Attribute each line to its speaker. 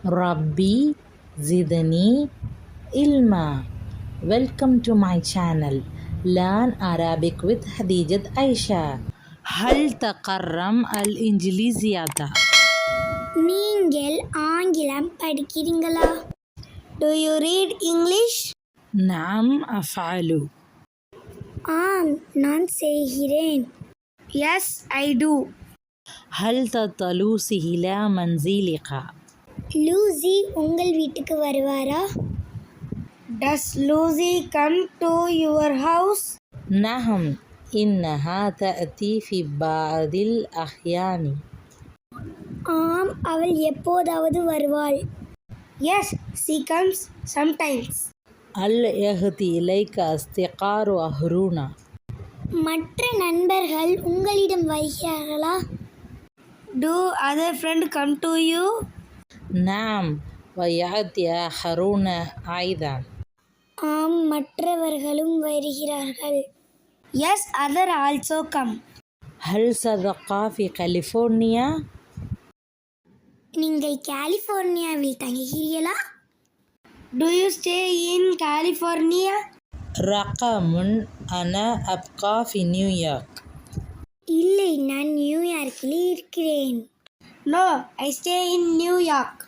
Speaker 1: Rabbi Zidani Ilma. Welcome to my channel. Learn Arabic with Hadijat Aisha. هل تقرم الإنجليزية؟
Speaker 2: நீங்கள் ஆங்கிலம் படிக்கிறீங்களா? Do you read English?
Speaker 1: نعم أفعل.
Speaker 2: ஆம், நான் செய்கிறேன். Yes, I do.
Speaker 1: هل تطلوس إلى منزلك؟
Speaker 2: லூசி உங்கள் வீட்டுக்கு வருவாரா? Does Lucy come to your house?
Speaker 1: نعم إنها تأتي في بعض الأحيان.
Speaker 2: ஆம், அவள் எப்போதாவது வருவாள். Yes, she comes sometimes.
Speaker 1: هل يأتي إليك أصدقاء آخرون؟
Speaker 2: மற்ற நண்பர்கள் உங்களிடம் வருகிறார்களா? Do other friends come to you?
Speaker 1: نعم ويأتي آخرون أيضا.
Speaker 2: ஆம், மற்றவர்களும் வருகிறார்கள். Yes, other also come.
Speaker 1: هل صدق في California?
Speaker 2: நீங்கள் கலிஃபோர்னியாவில் தங்குகிறீர்களா? Do you stay in California?
Speaker 1: رقم أنا أبقى في نيويورك.
Speaker 2: இல்லை, நான் நியூயார்க்கில் இருக்கிறேன். No, I stay in New York.